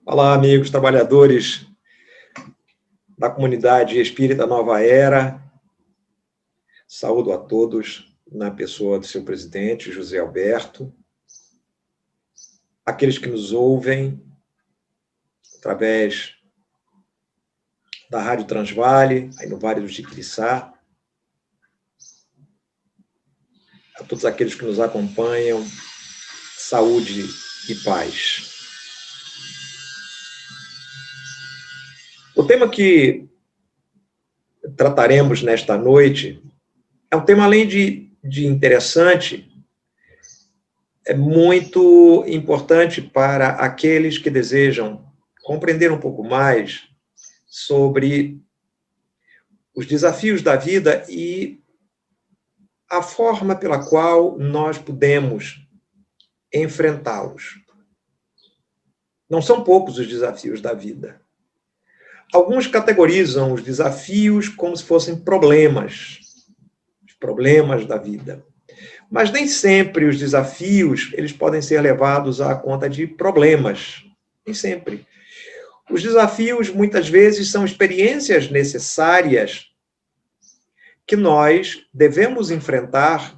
Olá, amigos trabalhadores da comunidade espírita Nova Era. Saúdo a todos na pessoa do seu presidente, José Alberto. Aqueles que nos ouvem através da Rádio Transvale, aí no Vale do Jiquiriçá. A todos aqueles que nos acompanham, saúde e paz. O tema que trataremos nesta noite é um tema, além de interessante, é muito importante para aqueles que desejam compreender um pouco mais sobre os desafios da vida e a forma pela qual nós podemos enfrentá-los. Não são poucos os desafios da vida. Alguns categorizam os desafios como se fossem problemas, os problemas da vida. Mas nem sempre os desafios eles podem ser levados à conta de problemas. Nem sempre. Os desafios, muitas vezes, são experiências necessárias que nós devemos enfrentar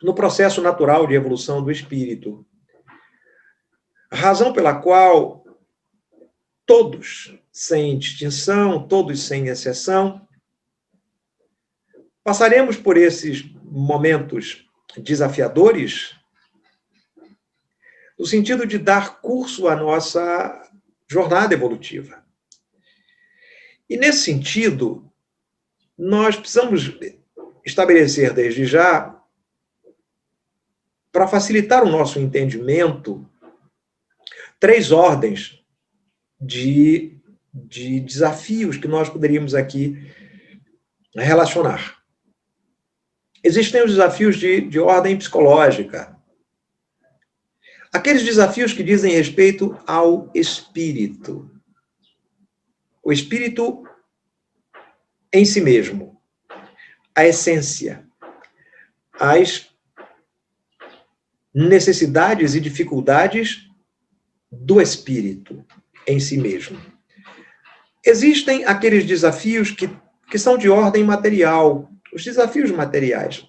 no processo natural de evolução do espírito. Razão pela qual todos, sem distinção, todos sem exceção, passaremos por esses momentos desafiadores no sentido de dar curso à nossa jornada evolutiva. E, nesse sentido, nós precisamos estabelecer desde já, para facilitar o nosso entendimento, 3 ordens de desafios que nós poderíamos aqui relacionar. Existem os desafios de ordem psicológica. Aqueles desafios que dizem respeito ao espírito. O espírito em si mesmo. A essência. As necessidades e dificuldades do espírito em si mesmo. Existem aqueles desafios que são de ordem material, os desafios materiais,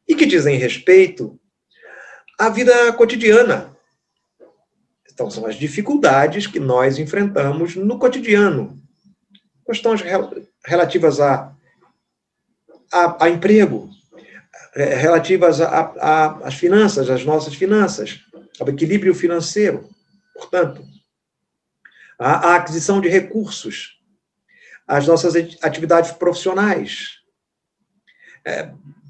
e que dizem respeito à vida cotidiana. Então, são as dificuldades que nós enfrentamos no cotidiano. Questões relativas a emprego, relativas às finanças, às nossas finanças, ao equilíbrio financeiro, portanto, a aquisição de recursos, as nossas atividades profissionais.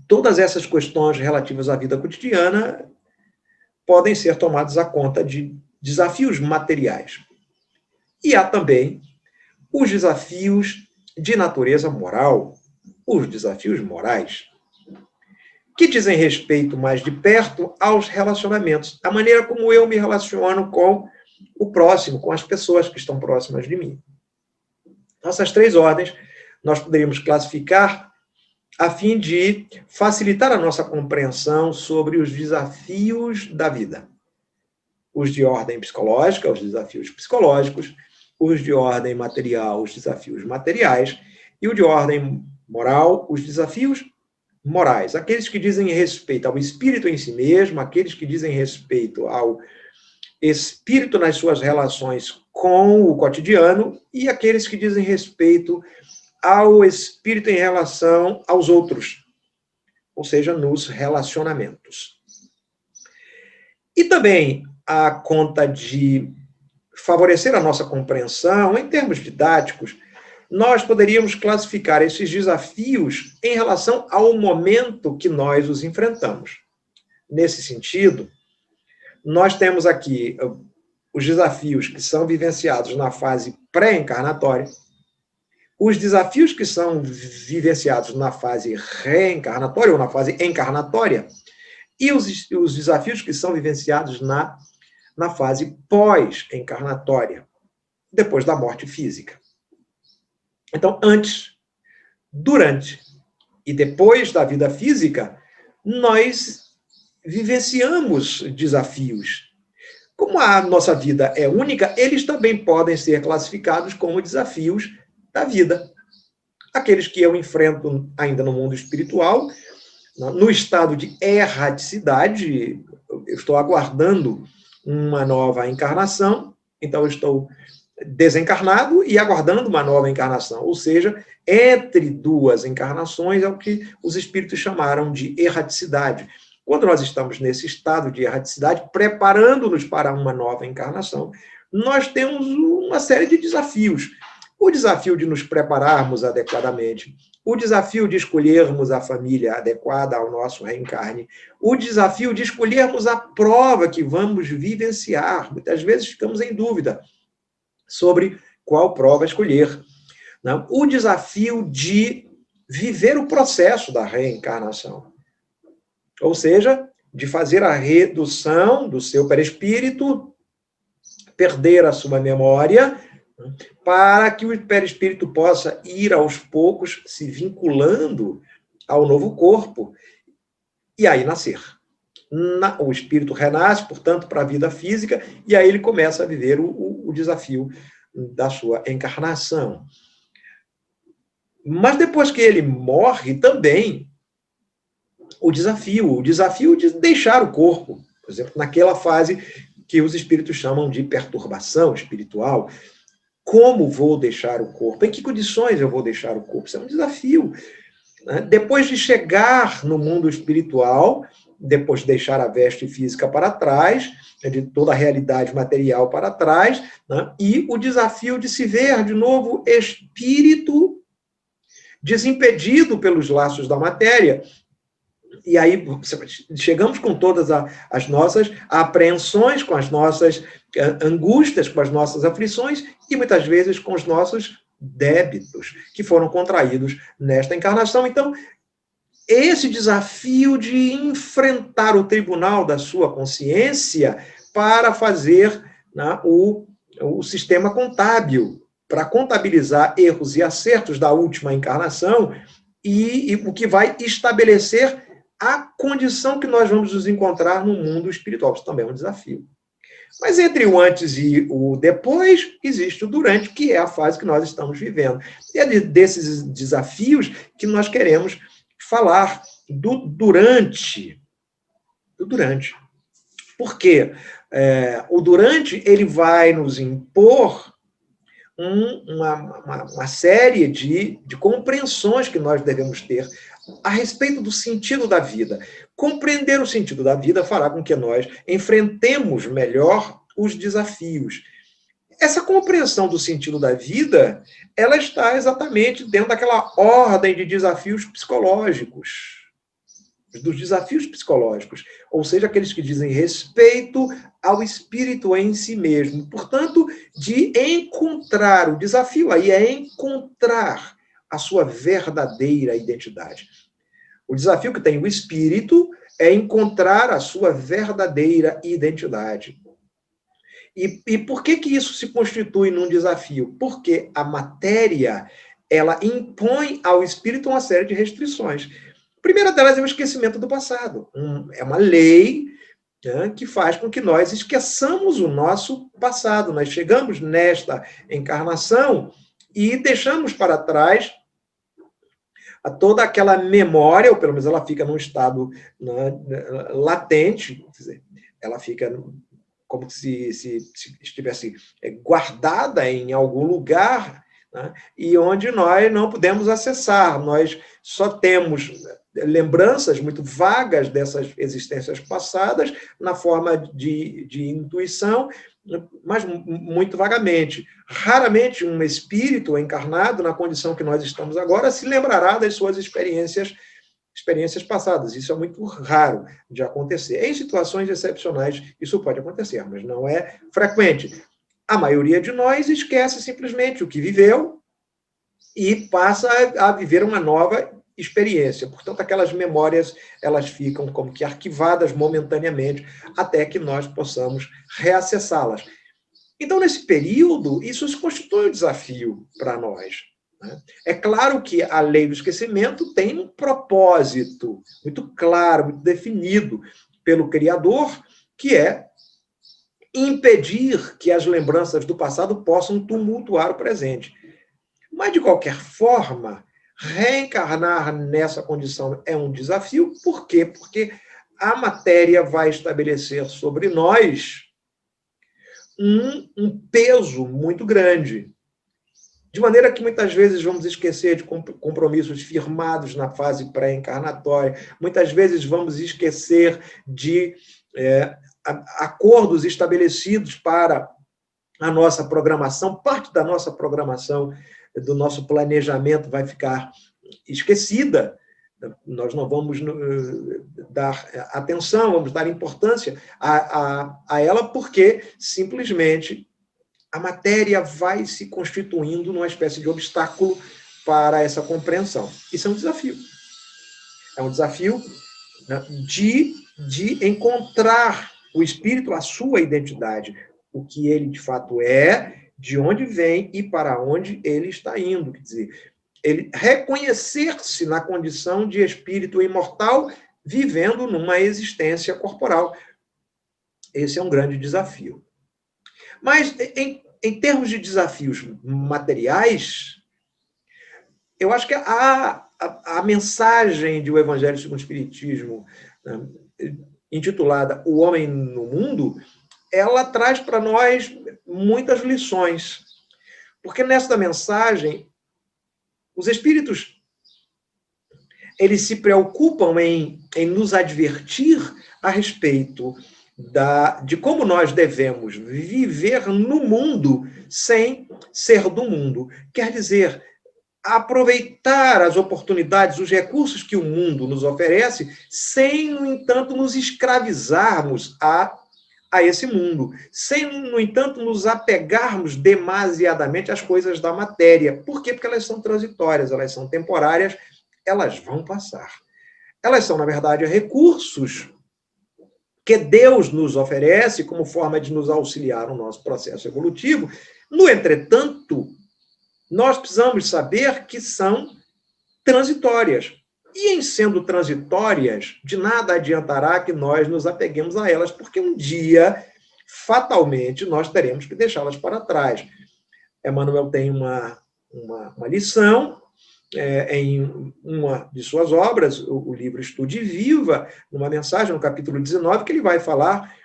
Todas essas questões relativas à vida cotidiana podem ser tomadas à conta de desafios materiais. E há também os desafios de natureza moral, os desafios morais, que dizem respeito mais de perto aos relacionamentos, a maneira como eu me relaciono com o próximo, com as pessoas que estão próximas de mim. Essas 3 ordens nós poderíamos classificar a fim de facilitar a nossa compreensão sobre os desafios da vida. Os de ordem psicológica, os desafios psicológicos, os de ordem material, os desafios materiais, e o de ordem moral, os desafios morais. Aqueles que dizem respeito ao espírito em si mesmo, aqueles que dizem respeito ao espírito nas suas relações com o cotidiano, e aqueles que dizem respeito ao espírito em relação aos outros, ou seja, nos relacionamentos. E também a conta de favorecer a nossa compreensão, em termos didáticos, nós poderíamos classificar esses desafios em relação ao momento que nós os enfrentamos. Nesse sentido, nós temos aqui os desafios que são vivenciados na fase pré-encarnatória, os desafios que são vivenciados na fase reencarnatória ou na fase encarnatória, e os desafios que são vivenciados na fase pós-encarnatória, depois da morte física. Então, antes, durante e depois da vida física, nós vivenciamos desafios. Como a nossa vida é única, eles também podem ser classificados como desafios da vida. Aqueles que eu enfrento ainda no mundo espiritual, no estado de erraticidade, eu estou aguardando uma nova encarnação, então eu estou desencarnado e aguardando uma nova encarnação, ou seja, entre 2 encarnações é o que os espíritos chamaram de erraticidade. Quando nós estamos nesse estado de erraticidade, preparando-nos para uma nova encarnação, nós temos uma série de desafios. o desafio de nos prepararmos adequadamente, o desafio de escolhermos a família adequada ao nosso reencarne, o desafio de escolhermos a prova que vamos vivenciar. Muitas vezes ficamos em dúvida sobre qual prova escolher. Não? O desafio de viver o processo da reencarnação. Ou seja, de fazer a redução do seu perispírito, perder a sua memória, para que o perispírito possa ir aos poucos se vinculando ao novo corpo e aí nascer. O espírito renasce, portanto, para a vida física, e aí ele começa a viver o desafio da sua encarnação. Mas depois que ele morre, também o desafio de deixar o corpo, por exemplo, naquela fase que os espíritos chamam de perturbação espiritual. Como vou deixar o corpo? Em que condições eu vou deixar o corpo? Isso é um desafio. Né? Depois de chegar no mundo espiritual, depois de deixar a veste física para trás, de toda a realidade material para trás, né? E o desafio de se ver de novo espírito desimpedido pelos laços da matéria. E aí chegamos com todas as nossas apreensões, com as nossas angústias, com as nossas aflições e muitas vezes com os nossos débitos que foram contraídos nesta encarnação. Então, esse desafio de enfrentar o tribunal da sua consciência para fazer, né, o sistema contábil, para contabilizar erros e acertos da última encarnação e o que vai estabelecer a condição que nós vamos nos encontrar no mundo espiritual. Isso também é um desafio. Mas entre o antes e o depois, existe o durante, que é a fase que nós estamos vivendo. E é desses desafios que nós queremos falar, do durante. Do durante. Por quê? O durante, ele vai nos impor uma série de compreensões que nós devemos ter a respeito do sentido da vida. Compreender o sentido da vida fará com que nós enfrentemos melhor os desafios. Essa compreensão do sentido da vida, ela está exatamente dentro daquela ordem de desafios psicológicos. Dos desafios psicológicos, ou seja, aqueles que dizem respeito ao espírito em si mesmo. Portanto, de encontrar, o desafio aí é encontrar a sua verdadeira identidade. O desafio que tem o espírito é encontrar a sua verdadeira identidade. E por que isso se constitui num desafio? Porque a matéria, ela impõe ao espírito uma série de restrições. A primeira delas é o esquecimento do passado. É uma lei, né, que faz com que nós esqueçamos o nosso passado. Nós chegamos nesta encarnação e deixamos para trás toda aquela memória, ou pelo menos ela fica num estado, né, latente, quer dizer, ela fica como se estivesse guardada em algum lugar, né, e onde nós não podemos acessar. Nós só temos lembranças muito vagas dessas existências passadas, na forma de intuição, mas muito vagamente. Raramente um espírito encarnado, na condição que nós estamos agora, se lembrará das suas experiências passadas. Isso é muito raro de acontecer. Em situações excepcionais, isso pode acontecer, mas não é frequente. A maioria de nós esquece simplesmente o que viveu e passa a viver uma nova experiência. Portanto, aquelas memórias, elas ficam como que arquivadas momentaneamente, até que nós possamos reacessá-las. Então, nesse período, isso se constitui um desafio para nós. Né? É claro que a lei do esquecimento tem um propósito muito claro, muito definido pelo Criador, que é impedir que as lembranças do passado possam tumultuar o presente. Mas, de qualquer forma, reencarnar nessa condição é um desafio. Por quê? Porque a matéria vai estabelecer sobre nós um peso muito grande. De maneira que muitas vezes vamos esquecer de compromissos firmados na fase pré-encarnatória, muitas vezes vamos esquecer de acordos estabelecidos para a nossa programação, parte da nossa programação, do nosso planejamento vai ficar esquecida. Nós não vamos dar atenção, vamos dar importância a ela, porque simplesmente a matéria vai se constituindo numa espécie de obstáculo para essa compreensão. Isso é um desafio. É um desafio, né, de encontrar o espírito, a sua identidade, o que ele de fato é, de onde vem e para onde ele está indo. Quer dizer, ele reconhecer-se na condição de espírito imortal, vivendo numa existência corporal. Esse é um grande desafio. Mas, em termos de desafios materiais, eu acho que a mensagem do Evangelho segundo o Espiritismo, né, intitulada O Homem no Mundo, ela traz para nós muitas lições. Porque nesta mensagem, os espíritos, eles se preocupam em nos advertir a respeito de como nós devemos viver no mundo sem ser do mundo. Quer dizer, aproveitar as oportunidades, os recursos que o mundo nos oferece, sem, no entanto, nos escravizarmos a esse mundo, sem, no entanto, nos apegarmos demasiadamente às coisas da matéria. Por quê? Porque elas são transitórias, elas são temporárias, elas vão passar. Elas são, na verdade, recursos que Deus nos oferece como forma de nos auxiliar no nosso processo evolutivo. No entretanto, nós precisamos saber que são transitórias. E em sendo transitórias, de nada adiantará que nós nos apeguemos a elas, porque um dia, fatalmente, nós teremos que deixá-las para trás. Emmanuel tem uma lição em uma de suas obras, o livro Estude e Viva, numa mensagem, no capítulo 19, que ele vai falar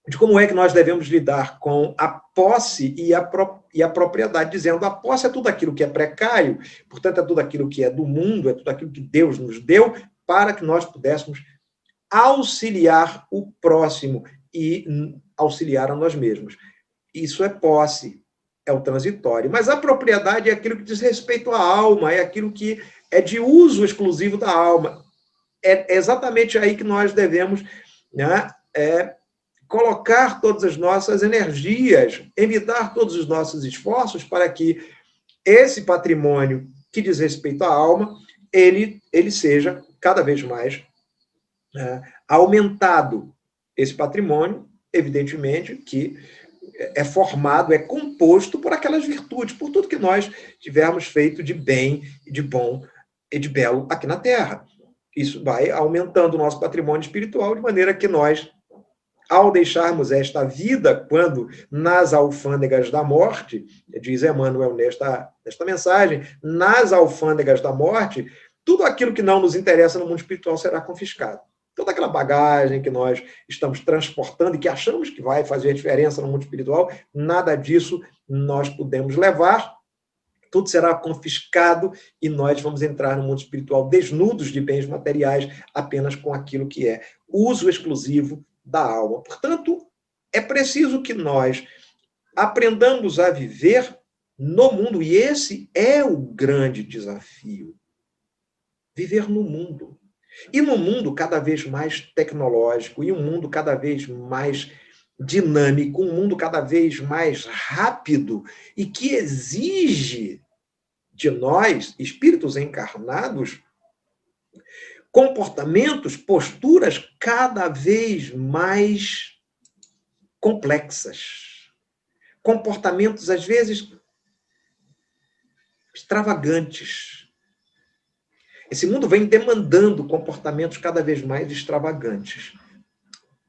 de como é que nós devemos lidar com a posse e a propriedade, dizendo: a posse é tudo aquilo que é precário, portanto, é tudo aquilo que é do mundo, é tudo aquilo que Deus nos deu, para que nós pudéssemos auxiliar o próximo e auxiliar a nós mesmos. Isso é posse, é o transitório. Mas a propriedade é aquilo que diz respeito à alma, é aquilo que é de uso exclusivo da alma. É exatamente aí que nós devemos, né, colocar todas as nossas energias, evitar todos os nossos esforços para que esse patrimônio que diz respeito à alma, ele seja cada vez mais aumentado. Esse patrimônio, evidentemente, que é formado, é composto por aquelas virtudes, por tudo que nós tivermos feito de bem, de bom e de belo aqui na Terra. Isso vai aumentando o nosso patrimônio espiritual, de maneira que nós, ao deixarmos esta vida, quando nas alfândegas da morte, diz Emmanuel nesta mensagem, nas alfândegas da morte, tudo aquilo que não nos interessa no mundo espiritual será confiscado. Toda aquela bagagem que nós estamos transportando e que achamos que vai fazer diferença no mundo espiritual, nada disso nós podemos levar, tudo será confiscado e nós vamos entrar no mundo espiritual desnudos de bens materiais, apenas com aquilo que é uso exclusivo da alma. Portanto, é preciso que nós aprendamos a viver no mundo, e esse é o grande desafio. Viver no mundo. E num mundo cada vez mais tecnológico, e um mundo cada vez mais dinâmico, um mundo cada vez mais rápido, e que exige de nós, espíritos encarnados, comportamentos, posturas cada vez mais complexas. Comportamentos, às vezes, extravagantes. Esse mundo vem demandando comportamentos cada vez mais extravagantes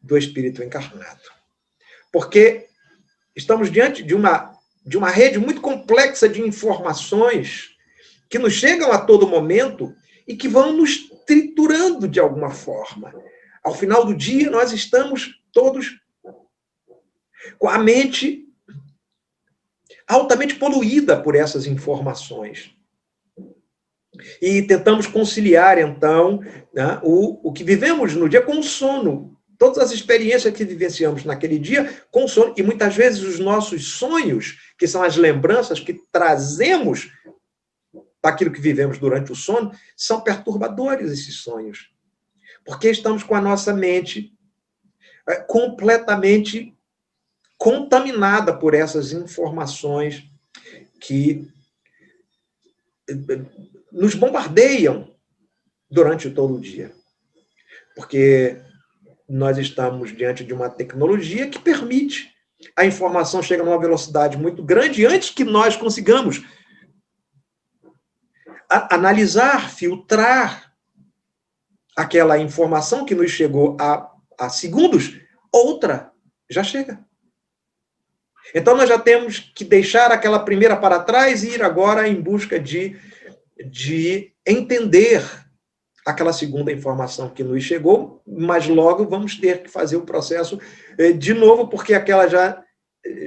do espírito encarnado. Porque estamos diante de uma rede muito complexa de informações que nos chegam a todo momento e que vão nos triturando de alguma forma. Ao final do dia, nós estamos todos com a mente altamente poluída por essas informações. E tentamos conciliar, então, né, o que vivemos no dia com o sono. todas as experiências que vivenciamos naquele dia com sono, e muitas vezes os nossos sonhos, que são as lembranças que trazemos daquilo que vivemos durante o sono, são perturbadores esses sonhos. Porque estamos com a nossa mente completamente contaminada por essas informações que nos bombardeiam durante todo o dia. Porque nós estamos diante de uma tecnologia que permite a informação chegar numa velocidade muito grande antes que nós consigamos analisar, filtrar aquela informação que nos chegou há segundos, outra já chega. Então, nós já temos que deixar aquela primeira para trás e ir agora em busca de entender aquela segunda informação que nos chegou, mas logo vamos ter que fazer o processo de novo, porque aquela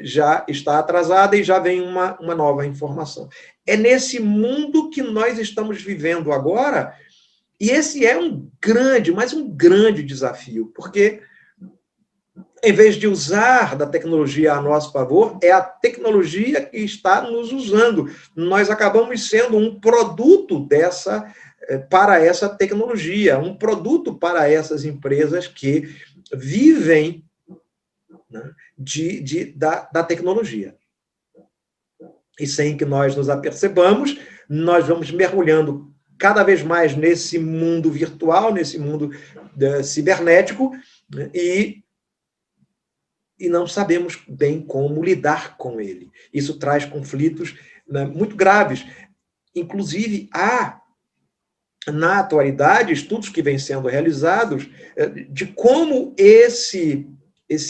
já está atrasada e já vem uma nova informação. É nesse mundo que nós estamos vivendo agora, e esse é um grande desafio, porque em vez de usar da tecnologia a nosso favor, é a tecnologia que está nos usando. Nós acabamos sendo um produto para essa tecnologia, um produto para essas empresas que vivem, né, da tecnologia. E sem que nós nos apercebamos, nós vamos mergulhando cada vez mais nesse mundo virtual, nesse mundo cibernético, né, e não sabemos bem como lidar com ele. Isso traz conflitos, né, muito graves. Inclusive, há, na atualidade, estudos que vêm sendo realizados de como esse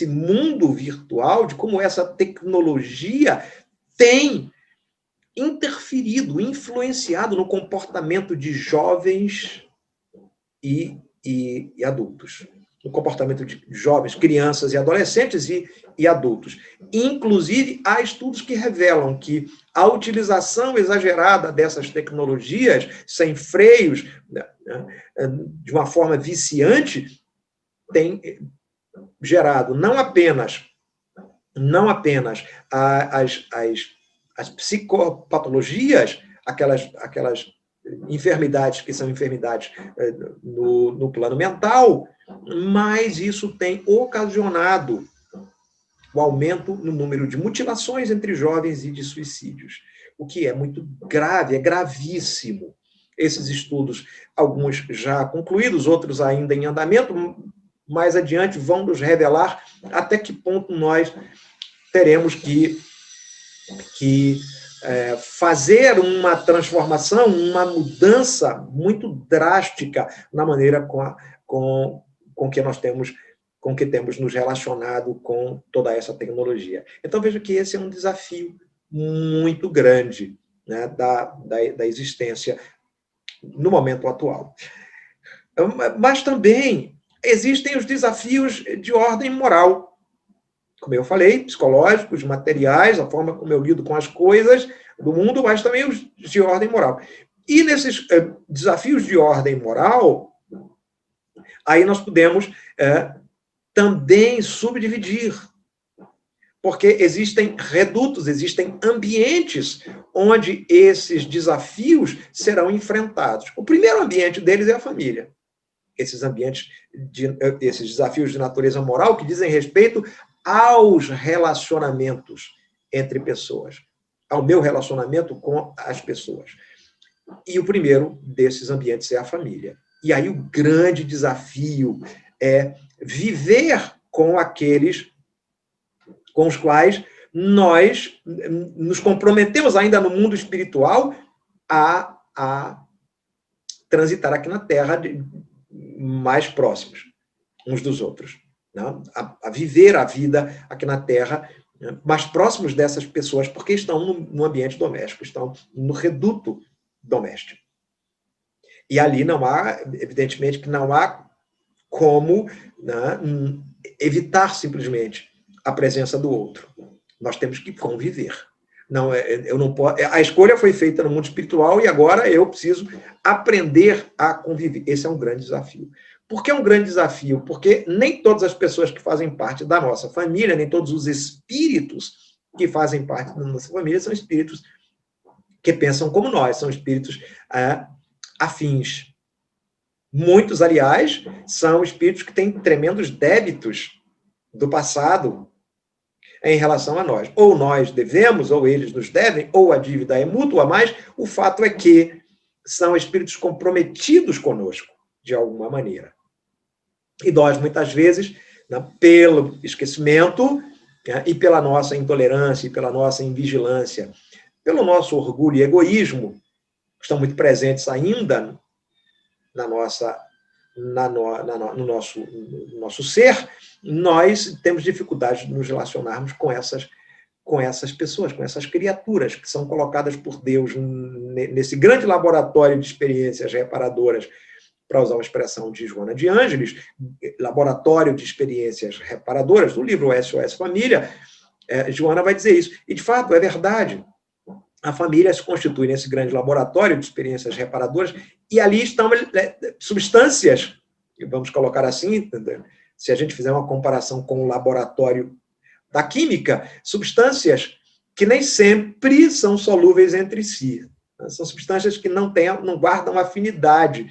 mundo virtual, de como essa tecnologia tem interferido, influenciado no comportamento de jovens e adultos. No comportamento de jovens, crianças e adolescentes e adultos. Inclusive, há estudos que revelam que a utilização exagerada dessas tecnologias, sem freios, de uma forma viciante, tem gerado não apenas as psicopatologias, aquelas enfermidades que são enfermidades no plano mental, mas isso tem ocasionado o aumento no número de mutilações entre jovens e de suicídios, o que é muito grave, é gravíssimo. Esses estudos, alguns já concluídos, outros ainda em andamento, mais adiante vão nos revelar até que ponto nós teremos que fazer uma transformação, uma mudança muito drástica na maneira com que nós temos, com que temos nos relacionado com toda essa tecnologia. Então, veja que esse é um desafio muito grande, né, da existência no momento atual. Mas também existem os desafios de ordem moral, como eu falei, psicológicos, materiais, a forma como eu lido com as coisas do mundo, mas também os de ordem moral. E nesses desafios de ordem moral, aí nós podemos também subdividir, porque existem redutos, existem ambientes onde esses desafios serão enfrentados. O primeiro ambiente deles é a família. Esses desafios de natureza moral que dizem respeito aos relacionamentos entre pessoas, ao meu relacionamento com as pessoas. E o primeiro desses ambientes é a família. E aí o grande desafio é viver com aqueles com os quais nós nos comprometemos ainda no mundo espiritual a transitar aqui na Terra mais próximos uns dos outros, né? A viver a vida aqui na Terra mais próximos dessas pessoas, porque estão no ambiente doméstico, estão no reduto doméstico. E ali não há, evidentemente, que não há como, né, evitar simplesmente a presença do outro. Nós temos que conviver. Não, eu não posso, a escolha foi feita no mundo espiritual e agora eu preciso aprender a conviver. Esse é um grande desafio. Por que é um grande desafio? Porque nem todas as pessoas que fazem parte da nossa família, nem todos os espíritos que fazem parte da nossa família são espíritos que pensam como nós, são espíritos afins. Muitos, aliás, são espíritos que têm tremendos débitos do passado em relação a nós. Ou nós devemos, ou eles nos devem, ou a dívida é mútua, mas o fato é que são espíritos comprometidos conosco, de alguma maneira. E nós, muitas vezes, pelo esquecimento, e pela nossa intolerância, e pela nossa invigilância, pelo nosso orgulho e egoísmo, que estão muito presentes ainda no nosso ser, nós temos dificuldade de nos relacionarmos com essas pessoas, com essas criaturas que são colocadas por Deus nesse grande laboratório de experiências reparadoras, para usar uma expressão de Joana de Ângeles, laboratório de experiências reparadoras, do livro SOS Família, Joana vai dizer isso. E, de fato, é verdade. A família se constitui nesse grande laboratório de experiências reparadoras e ali estão substâncias, vamos colocar assim, se a gente fizer uma comparação com o laboratório da química, substâncias que nem sempre são solúveis entre si. São substâncias que não guardam afinidade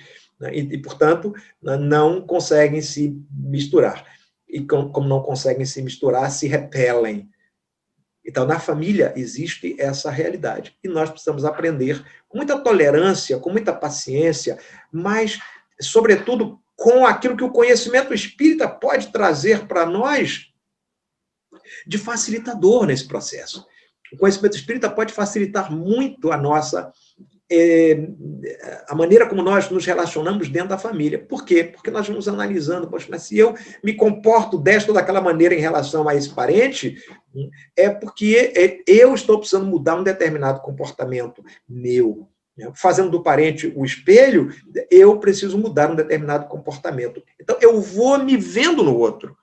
e, portanto, não conseguem se misturar. E como não conseguem se misturar, se repelem. Então, na família existe essa realidade. E nós precisamos aprender com muita tolerância, com muita paciência, mas, sobretudo, com aquilo que o conhecimento espírita pode trazer para nós de facilitador nesse processo. O conhecimento espírita pode facilitar muito a maneira como nós nos relacionamos dentro da família. Por quê? Porque nós vamos analisando, poxa, mas se eu me comporto desta ou daquela maneira em relação a esse parente, é porque eu estou precisando mudar um determinado comportamento meu. Fazendo do parente o espelho, eu preciso mudar um determinado comportamento. Então, eu vou me vendo no outro.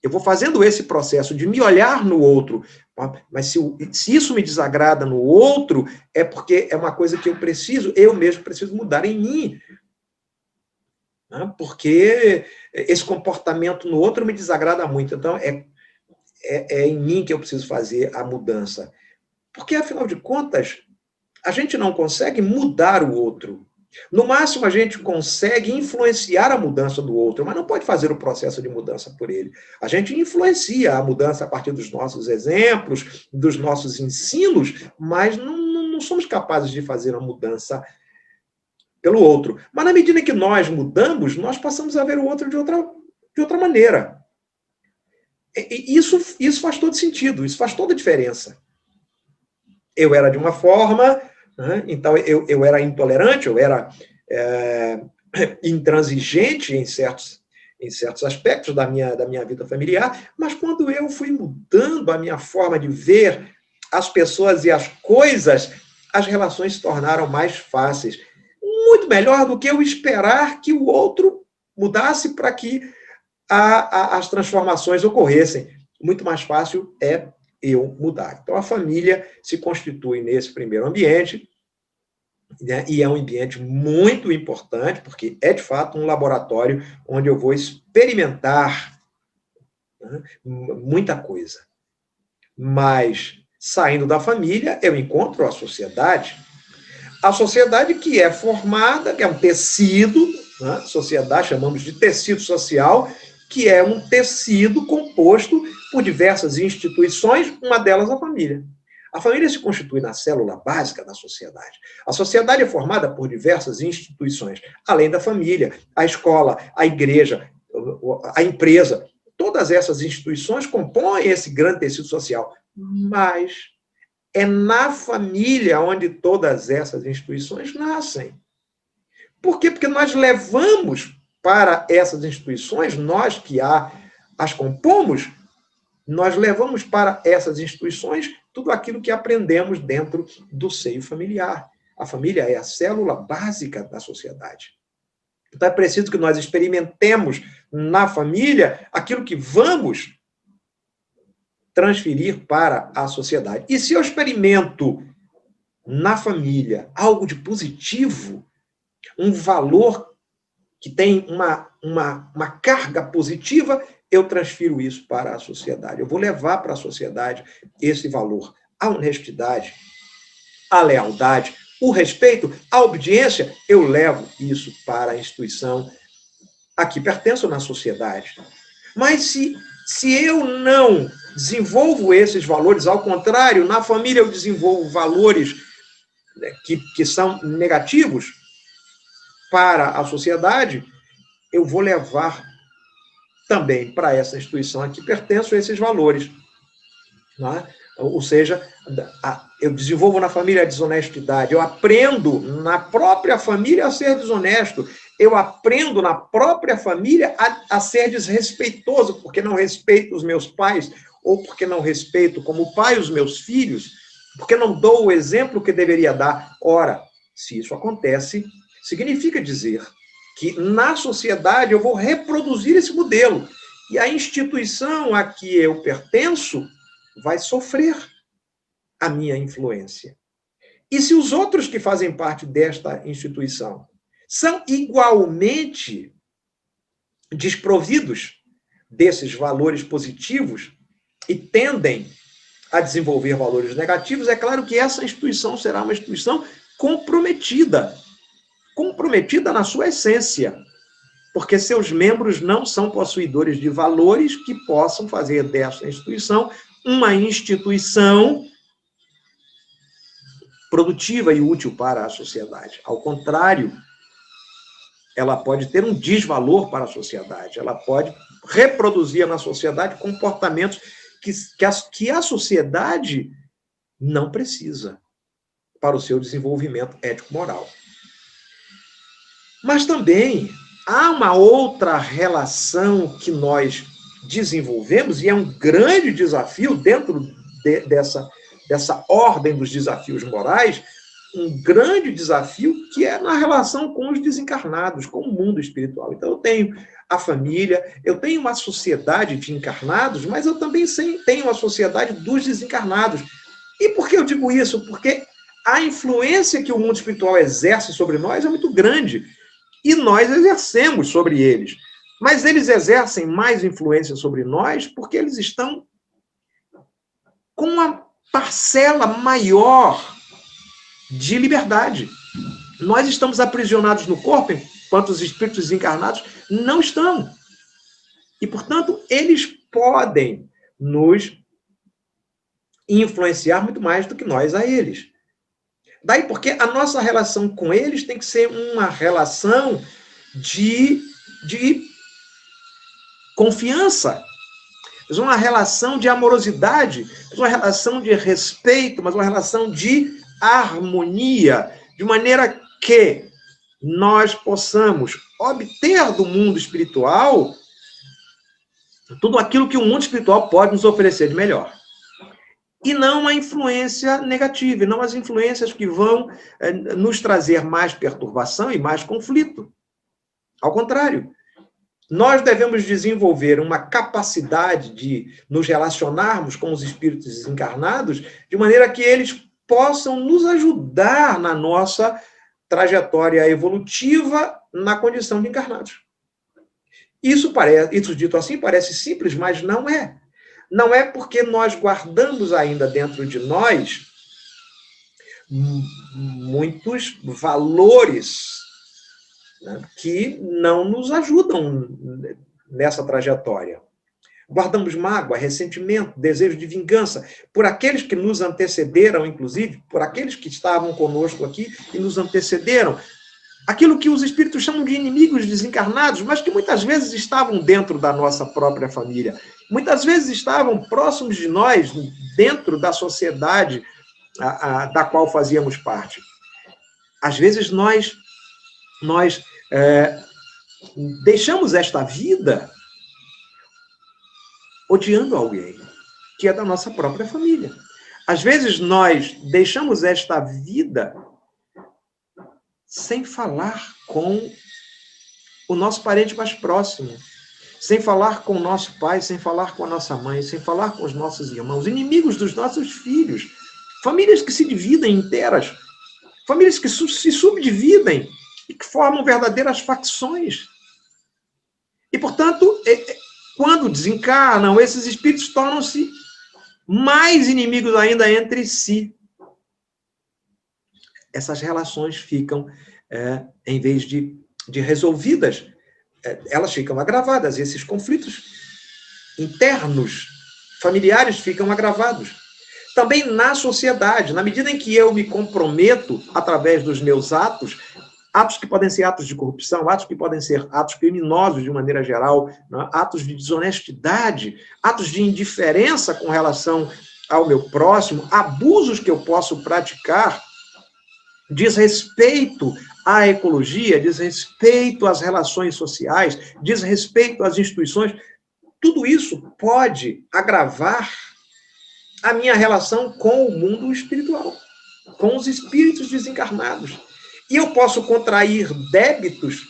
Eu vou fazendo esse processo de me olhar no outro, mas se isso me desagrada no outro, é porque é uma coisa que eu mesmo preciso mudar em mim. Porque esse comportamento no outro me desagrada muito. Então, é em mim que eu preciso fazer a mudança. Porque, afinal de contas, a gente não consegue mudar o outro. No máximo, a gente consegue influenciar a mudança do outro, mas não pode fazer o processo de mudança por ele. A gente influencia a mudança a partir dos nossos exemplos, dos nossos ensinos, mas não somos capazes de fazer a mudança pelo outro. Mas na medida que nós mudamos, nós passamos a ver o outro de outra maneira. E isso faz todo sentido, isso faz toda a diferença. Eu era de uma forma, então eu era intolerante, eu era intransigente em certos aspectos da minha vida familiar, mas quando eu fui mudando a minha forma de ver as pessoas e as coisas, as relações se tornaram mais fáceis. Muito melhor do que eu esperar que o outro mudasse para que as transformações ocorressem. Muito mais fácil é eu mudar. Então, a família se constitui nesse primeiro ambiente, né, e é um ambiente muito importante, porque é, de fato, um laboratório onde eu vou experimentar, né, muita coisa. Mas, saindo da família, eu encontro a sociedade que é formada, que é um tecido, né, sociedade, chamamos de tecido social, que é um tecido composto por diversas instituições, uma delas a família. A família se constitui na célula básica da sociedade. A sociedade é formada por diversas instituições, além da família, a escola, a igreja, a empresa. Todas essas instituições compõem esse grande tecido social. Mas é na família onde todas essas instituições nascem. Por quê? Porque nós levamos para essas instituições, nós que as compomos, nós levamos para essas instituições tudo aquilo que aprendemos dentro do seio familiar. A família é a célula básica da sociedade. Então, é preciso que nós experimentemos na família aquilo que vamos transferir para a sociedade. E se eu experimento na família algo de positivo, um valor que tem uma carga positiva, eu transfiro isso para a sociedade. Eu vou levar para a sociedade esse valor. A honestidade, a lealdade, o respeito, a obediência, eu levo isso para a instituição a que pertenço na sociedade. Mas se eu não desenvolvo esses valores, ao contrário, na família eu desenvolvo valores que são negativos para a sociedade, eu vou levar também para essa instituição a que pertenço esses valores. Não é? Ou seja, eu desenvolvo na família a desonestidade, eu aprendo na própria família a ser desonesto, eu aprendo na própria família a ser desrespeitoso, porque não respeito os meus pais, ou porque não respeito como pai os meus filhos, porque não dou o exemplo que deveria dar. Ora, se isso acontece, significa dizer que na sociedade eu vou reproduzir esse modelo, e a instituição a que eu pertenço vai sofrer a minha influência. E se os outros que fazem parte desta instituição são igualmente desprovidos desses valores positivos e tendem a desenvolver valores negativos, é claro que essa instituição será uma instituição comprometida na sua essência, porque seus membros não são possuidores de valores que possam fazer dessa instituição uma instituição produtiva e útil para a sociedade. Ao contrário, ela pode ter um desvalor para a sociedade, ela pode reproduzir na sociedade comportamentos que a sociedade não precisa para o seu desenvolvimento ético-moral. Mas também há uma outra relação que nós desenvolvemos, e é um grande desafio dentro dessa ordem dos desafios morais, um grande desafio que é na relação com os desencarnados, com o mundo espiritual. Então, eu tenho a família, eu tenho uma sociedade de encarnados, mas eu também tenho a sociedade dos desencarnados. E por que eu digo isso? Porque a influência que o mundo espiritual exerce sobre nós é muito grande, e nós exercemos sobre eles. Mas eles exercem mais influência sobre nós porque eles estão com uma parcela maior de liberdade. Nós estamos aprisionados no corpo, enquanto os espíritos encarnados não estão. E, portanto, eles podem nos influenciar muito mais do que nós a eles. Daí porque a nossa relação com eles tem que ser uma relação de confiança, mas uma relação de amorosidade, mas uma relação de respeito, mas uma relação de harmonia, de maneira que nós possamos obter do mundo espiritual tudo aquilo que o mundo espiritual pode nos oferecer de melhor. E não uma influência negativa, e não as influências que vão nos trazer mais perturbação e mais conflito. Ao contrário, nós devemos desenvolver uma capacidade de nos relacionarmos com os espíritos desencarnados de maneira que eles possam nos ajudar na nossa trajetória evolutiva na condição de encarnados. Isso dito assim parece simples, mas não é. Não é porque nós guardamos ainda dentro de nós muitos valores, né, que não nos ajudam nessa trajetória. Guardamos mágoa, ressentimento, desejo de vingança por aqueles que nos antecederam, inclusive, por aqueles que estavam conosco aqui e nos antecederam. Aquilo que os espíritos chamam de inimigos desencarnados, mas que muitas vezes estavam dentro da nossa própria família. Muitas vezes estavam próximos de nós, dentro da sociedade da qual fazíamos parte. Às vezes nós deixamos esta vida odiando alguém, que é da nossa própria família. Às vezes nós deixamos esta vida sem falar com o nosso parente mais próximo, sem falar com o nosso pai, sem falar com a nossa mãe, sem falar com os nossos irmãos, inimigos dos nossos filhos, famílias que se dividem inteiras, famílias que se subdividem e que formam verdadeiras facções. E, portanto, quando desencarnam, esses espíritos tornam-se mais inimigos ainda entre si. Essas relações ficam, em vez de resolvidas, elas ficam agravadas. E esses conflitos internos, familiares, ficam agravados. Também na sociedade, na medida em que eu me comprometo, através dos meus atos que podem ser atos de corrupção, atos que podem ser atos criminosos de maneira geral, né? Atos de desonestidade, atos de indiferença com relação ao meu próximo, abusos que eu posso praticar, desrespeito à ecologia, desrespeito às relações sociais, desrespeito às instituições, tudo isso pode agravar a minha relação com o mundo espiritual, com os espíritos desencarnados. E eu posso contrair débitos,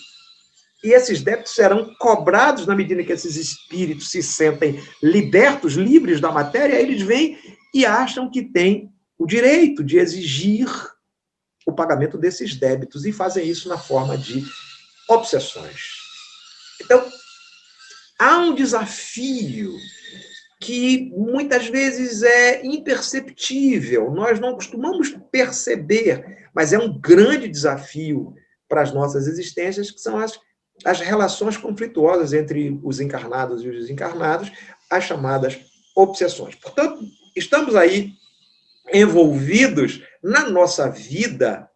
e esses débitos serão cobrados na medida que esses espíritos se sentem libertos, livres da matéria, eles vêm e acham que têm o direito de exigir o pagamento desses débitos, e fazem isso na forma de obsessões. Então, há um desafio que muitas vezes é imperceptível, nós não costumamos perceber, mas é um grande desafio para as nossas existências, que são as relações conflituosas entre os encarnados e os desencarnados, as chamadas obsessões. Portanto, estamos aí envolvidos na nossa vida,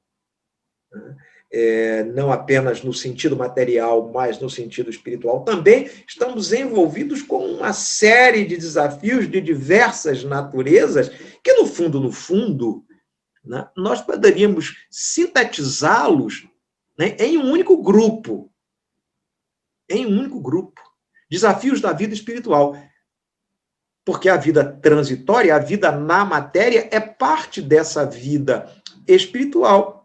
não apenas no sentido material, mas no sentido espiritual também, estamos envolvidos com uma série de desafios de diversas naturezas, que no fundo, né, nós poderíamos sintetizá-los, né, em um único grupo. Desafios da vida espiritual. Porque a vida transitória, a vida na matéria, é parte dessa vida espiritual.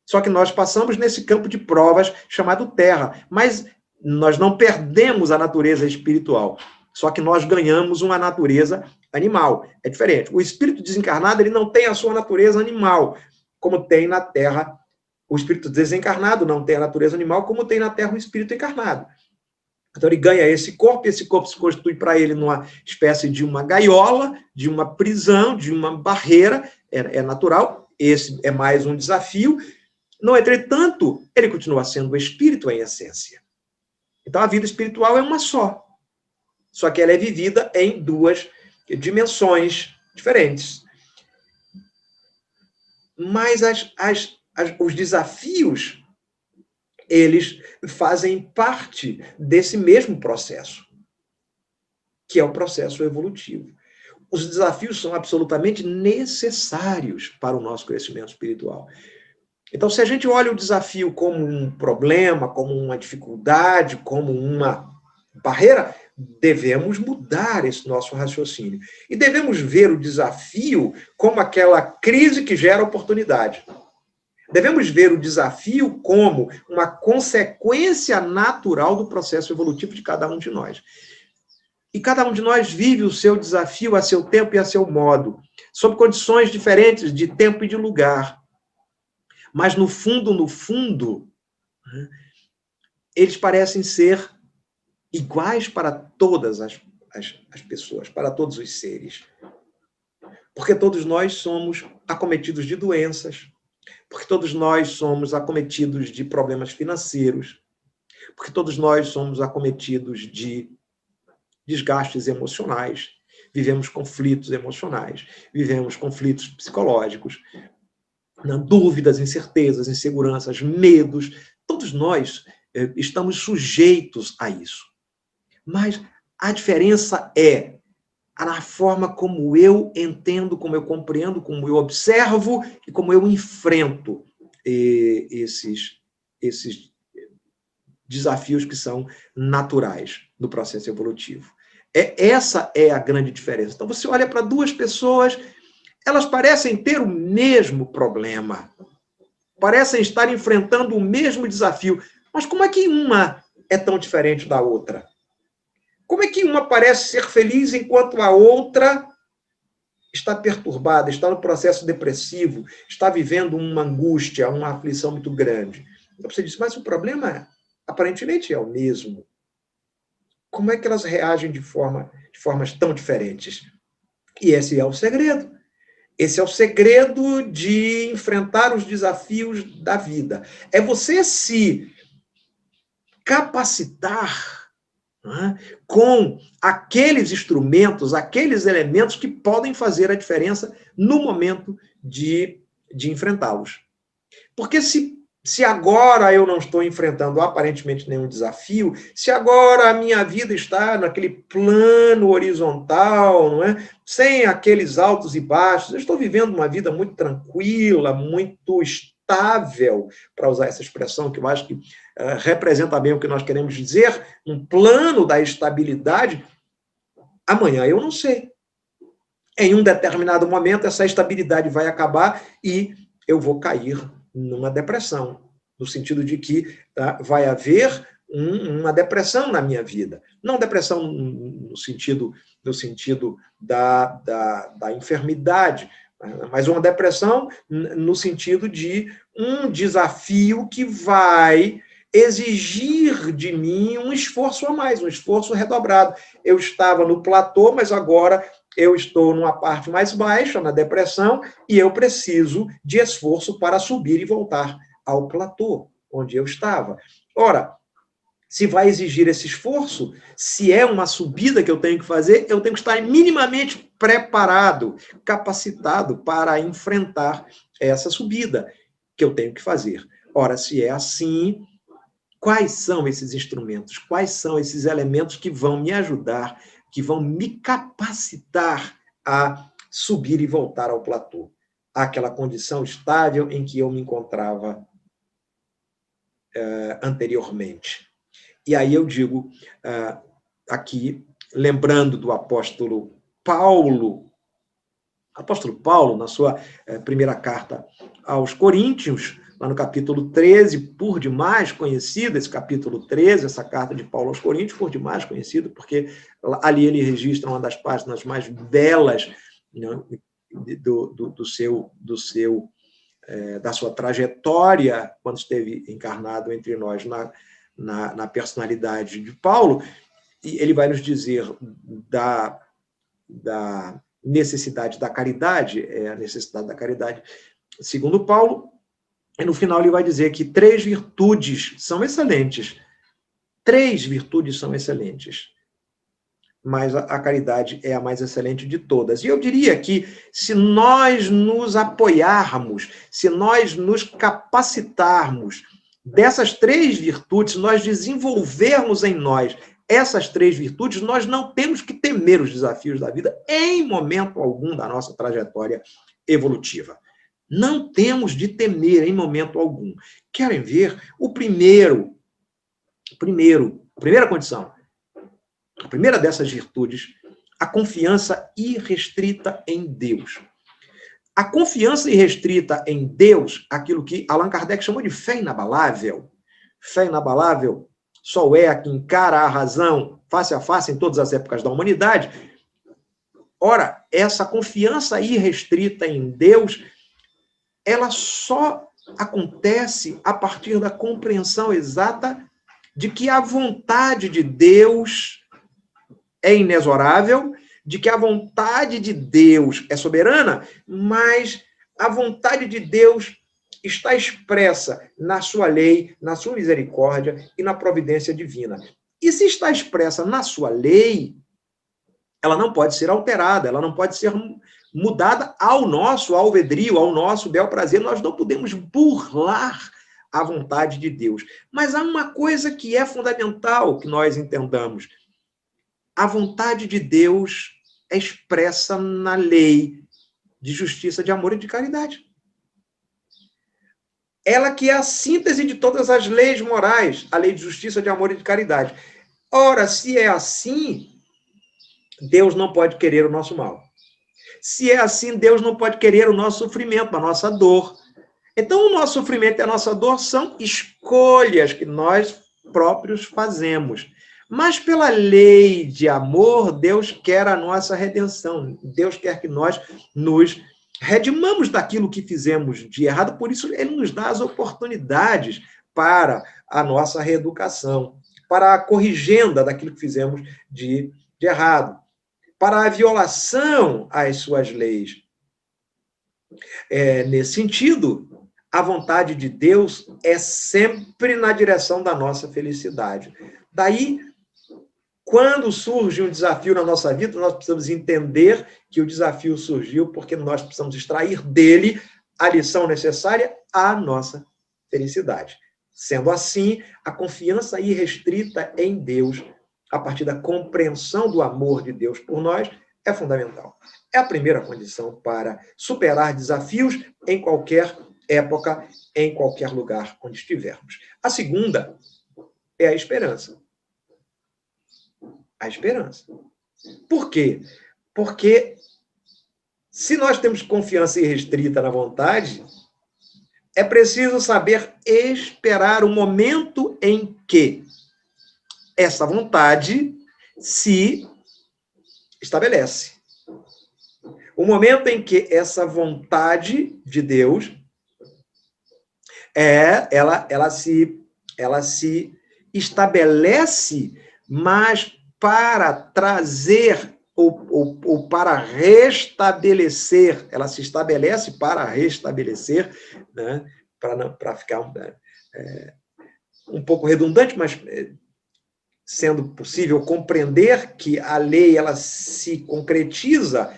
Só que nós passamos nesse campo de provas chamado Terra. Mas nós não perdemos a natureza espiritual. Só que nós ganhamos uma natureza animal. É diferente. O espírito desencarnado, ele não tem a sua natureza animal, como tem na Terra. O espírito desencarnado não tem a natureza animal, como tem na Terra o espírito encarnado. Então ele ganha esse corpo se constitui para ele numa espécie de uma gaiola, de uma prisão, de uma barreira. É natural. Esse é mais um desafio. No entretanto, ele continua sendo o espírito em essência. Então, a vida espiritual é uma só. Só que ela é vivida em duas dimensões diferentes. Mas os desafios, eles fazem parte desse mesmo processo, que é o processo evolutivo. Os desafios são absolutamente necessários para o nosso crescimento espiritual. Então, se a gente olha o desafio como um problema, como uma dificuldade, como uma barreira, devemos mudar esse nosso raciocínio. E devemos ver o desafio como aquela crise que gera oportunidade. Devemos ver o desafio como uma consequência natural do processo evolutivo de cada um de nós. E cada um de nós vive o seu desafio a seu tempo e a seu modo, sob condições diferentes de tempo e de lugar. Mas, no fundo, eles parecem ser iguais para todas as pessoas, para todos os seres. Porque todos nós somos acometidos de doenças, porque todos nós somos acometidos de problemas financeiros, porque todos nós somos acometidos de desgastes emocionais, vivemos conflitos emocionais, vivemos conflitos psicológicos, dúvidas, incertezas, inseguranças, medos. Todos nós estamos sujeitos a isso. Mas a diferença é na forma como eu entendo, como eu compreendo, como eu observo e como eu enfrento esses desafios que são naturais do processo evolutivo. Essa é a grande diferença. Então, você olha para duas pessoas, elas parecem ter o mesmo problema, parecem estar enfrentando o mesmo desafio, mas como é que uma é tão diferente da outra? Como é que uma parece ser feliz enquanto a outra está perturbada, está no processo depressivo, está vivendo uma angústia, uma aflição muito grande? Então você diz, mas o problema aparentemente é o mesmo. como é que elas reagem de formas tão diferentes? E esse é o segredo. Esse é o segredo de enfrentar os desafios da vida. É você se capacitar, né, com aqueles instrumentos, aqueles elementos que podem fazer a diferença no momento de enfrentá-los. Porque se agora eu não estou enfrentando aparentemente nenhum desafio, se agora a minha vida está naquele plano horizontal, não é? Sem aqueles altos e baixos, eu estou vivendo uma vida muito tranquila, muito estável, para usar essa expressão que eu acho que representa bem o que nós queremos dizer, um plano da estabilidade. Amanhã eu não sei. Em um determinado momento, essa estabilidade vai acabar e eu vou cair numa depressão, no sentido de que vai haver uma depressão na minha vida. Não depressão no sentido da enfermidade, mas uma depressão no sentido de um desafio que vai exigir de mim um esforço a mais, um esforço redobrado. Eu estava no platô, mas agora eu estou numa parte mais baixa, na depressão, e eu preciso de esforço para subir e voltar ao platô, onde eu estava. Ora, se vai exigir esse esforço, se é uma subida que eu tenho que fazer, eu tenho que estar minimamente preparado, capacitado para enfrentar essa subida que eu tenho que fazer. Ora, se é assim, quais são esses instrumentos? Quais são esses elementos que vão me ajudar, que vão me capacitar a subir e voltar ao platô, àquela condição estável em que eu me encontrava anteriormente? E aí eu digo aqui, lembrando do apóstolo Paulo, na sua primeira carta aos Coríntios, lá no capítulo 13, por demais conhecido, esse capítulo 13, essa carta de Paulo aos Coríntios, por demais conhecido, porque ali ele registra uma das páginas mais belas, né, da sua trajetória, quando esteve encarnado entre nós na personalidade de Paulo, e ele vai nos dizer da necessidade da caridade, a necessidade da caridade, segundo Paulo, e no final ele vai dizer que 3 virtudes são excelentes. 3 virtudes são excelentes. Mas a caridade é a mais excelente de todas. E eu diria que se nós nos apoiarmos, se nós nos capacitarmos dessas 3 virtudes, se nós desenvolvermos em nós essas 3 virtudes, nós não temos que temer os desafios da vida em momento algum da nossa trajetória evolutiva. Não temos de temer em momento algum. Querem ver? A primeira condição, a primeira dessas virtudes, a confiança irrestrita em Deus. A confiança irrestrita em Deus, aquilo que Allan Kardec chamou de fé inabalável. Fé inabalável só é a que encara a razão face a face em todas as épocas da humanidade. Ora, essa confiança irrestrita em Deus, ela só acontece a partir da compreensão exata de que a vontade de Deus é inexorável, de que a vontade de Deus é soberana, mas a vontade de Deus está expressa na sua lei, na sua misericórdia e na providência divina. E se está expressa na sua lei, ela não pode ser alterada, ela não pode ser mudada ao nosso alvedrio, ao nosso bel prazer. Nós não podemos burlar a vontade de Deus. Mas há uma coisa que é fundamental que nós entendamos. A vontade de Deus é expressa na lei de justiça, de amor e de caridade. Ela que é a síntese de todas as leis morais, a lei de justiça, de amor e de caridade. Ora, se é assim, Deus não pode querer o nosso mal. Se é assim, Deus não pode querer o nosso sofrimento, a nossa dor. Então, o nosso sofrimento e a nossa dor são escolhas que nós próprios fazemos. Mas pela lei de amor, Deus quer a nossa redenção. Deus quer que nós nos redimamos daquilo que fizemos de errado. Por isso, Ele nos dá as oportunidades para a nossa reeducação. para a corrigenda daquilo que fizemos de errado, para a violação às suas leis. Nesse sentido, a vontade de Deus é sempre na direção da nossa felicidade. Daí, quando surge um desafio na nossa vida, nós precisamos entender que o desafio surgiu porque nós precisamos extrair dele a lição necessária à nossa felicidade. Sendo assim, a confiança irrestrita em Deus, a partir da compreensão do amor de Deus por nós, é fundamental. É a primeira condição para superar desafios em qualquer época, em qualquer lugar onde estivermos. A segunda é a esperança. A esperança. Por quê? Porque se nós temos confiança irrestrita na vontade, é preciso saber esperar o momento em que essa vontade se estabelece. O momento em que essa vontade de Deus ela se estabelece, mas para trazer ou para restabelecer, ela se estabelece para restabelecer, né? Para ficar um pouco redundante, mas sendo possível compreender que a lei ela se concretiza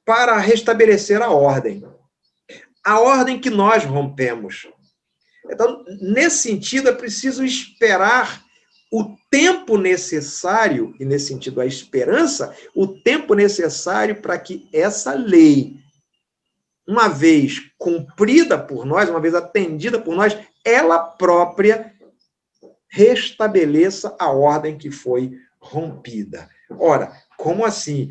para restabelecer a ordem que nós rompemos. Então, nesse sentido, é preciso esperar o tempo necessário, e nesse sentido a esperança, o tempo necessário para que essa lei, uma vez cumprida por nós, uma vez atendida por nós, ela própria restabeleça a ordem que foi rompida. Ora, como assim?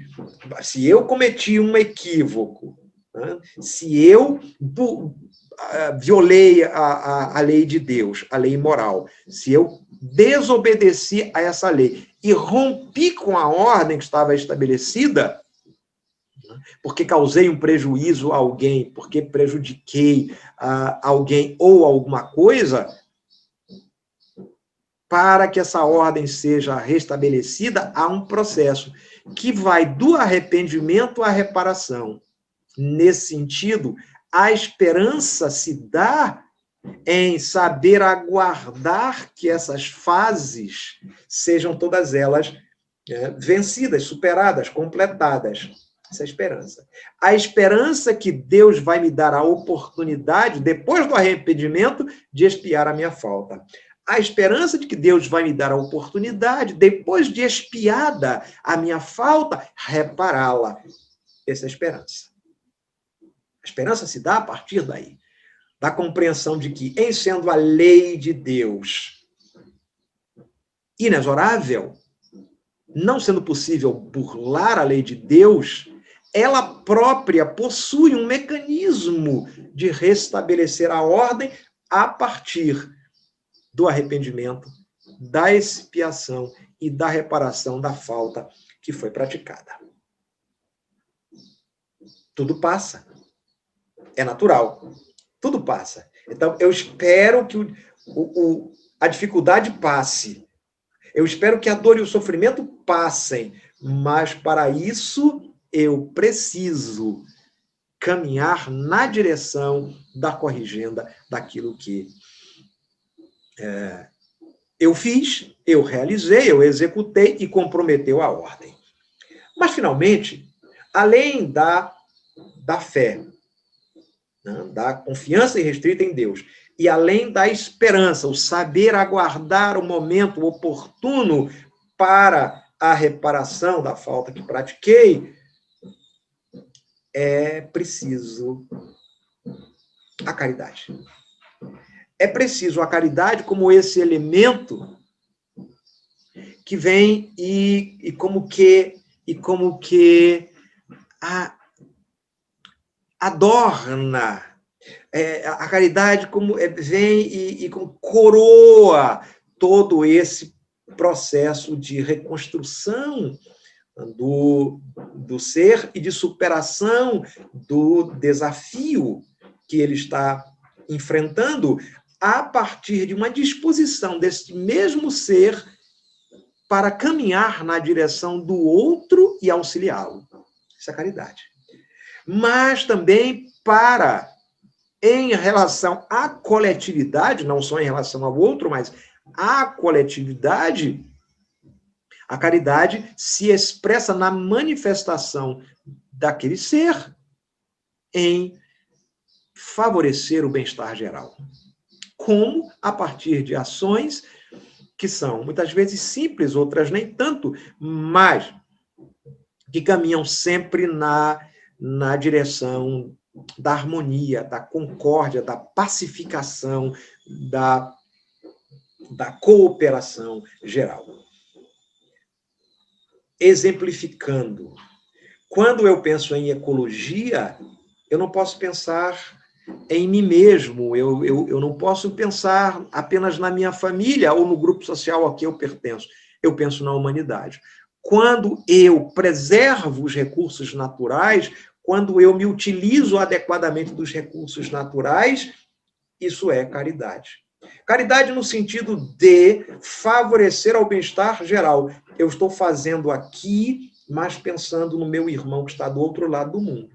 Se eu cometi um equívoco, né? Se eu violei a lei de Deus, a lei moral, se eu desobedeci a essa lei e rompi com a ordem que estava estabelecida, porque causei um prejuízo a alguém, porque prejudiquei alguém ou alguma coisa, para que essa ordem seja restabelecida, há um processo que vai do arrependimento à reparação. Nesse sentido, a esperança se dá em saber aguardar que essas fases sejam todas elas vencidas, superadas, completadas. Essa é a esperança. A esperança que Deus vai me dar a oportunidade, depois do arrependimento, de expiar a minha falta. A esperança de que Deus vai me dar a oportunidade, depois de expiada a minha falta, repará-la. Essa é a esperança. A esperança se dá a partir daí, da compreensão de que, em sendo a lei de Deus inexorável, não sendo possível burlar a lei de Deus, ela própria possui um mecanismo de restabelecer a ordem a partir do arrependimento, da expiação e da reparação da falta que foi praticada. Tudo passa. É natural. Tudo passa. Então, eu espero que a dificuldade passe. Eu espero que a dor e o sofrimento passem. Mas, para isso, eu preciso caminhar na direção da corrigenda daquilo que eu fiz, eu realizei, eu executei e comprometeu a ordem. Mas, finalmente, além da fé, né, da confiança irrestrita em Deus, e além da esperança, o saber aguardar o momento oportuno para a reparação da falta que pratiquei, é preciso a caridade. É preciso a caridade como esse elemento que vem e como que adorna. A caridade como vem e como coroa todo esse processo de reconstrução do ser e de superação do desafio que ele está enfrentando a partir de uma disposição desse mesmo ser para caminhar na direção do outro e auxiliá-lo. Isso é caridade. Mas também para, em relação à coletividade, não só em relação ao outro, mas à coletividade, a caridade se expressa na manifestação daquele ser em favorecer o bem-estar geral. Como a partir de ações que são muitas vezes simples, outras nem tanto, mas que caminham sempre na direção da harmonia, da concórdia, da pacificação, da cooperação geral. Exemplificando, quando eu penso em ecologia, eu não posso pensar em mim mesmo, eu não posso pensar apenas na minha família ou no grupo social a que eu pertenço. Eu penso na humanidade. Quando eu preservo os recursos naturais, quando eu me utilizo adequadamente dos recursos naturais, isso é caridade. Caridade no sentido de favorecer ao bem-estar geral. Eu estou fazendo aqui, mas pensando no meu irmão que está do outro lado do mundo,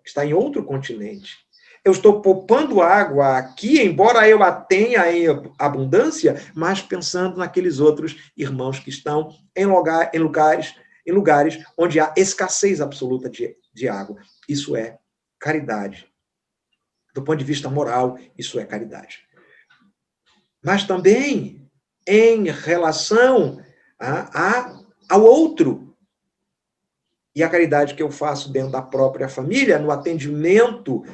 que está em outro continente. Eu estou poupando água aqui, embora eu a tenha em abundância, mas pensando naqueles outros irmãos que estão em lugares onde há escassez absoluta de água. Isso é caridade. Do ponto de vista moral, isso é caridade. Mas também em relação ao outro. E a caridade que eu faço dentro da própria família, no atendimento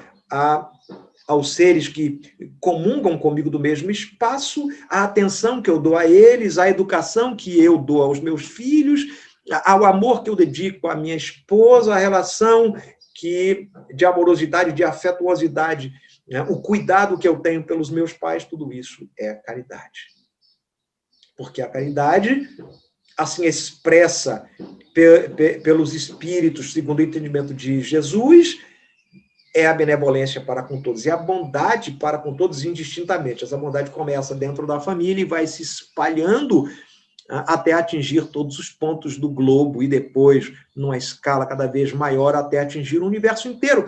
aos seres que comungam comigo do mesmo espaço, a atenção que eu dou a eles, a educação que eu dou aos meus filhos, ao amor que eu dedico à minha esposa, a relação de amorosidade, de afetuosidade, né? O cuidado que eu tenho pelos meus pais, tudo isso é caridade. Porque a caridade, assim expressa pelos espíritos, segundo o entendimento de Jesus, é a benevolência para com todos, e a bondade para com todos indistintamente. Essa bondade começa dentro da família e vai se espalhando até atingir todos os pontos do globo, e depois, numa escala cada vez maior, até atingir o universo inteiro.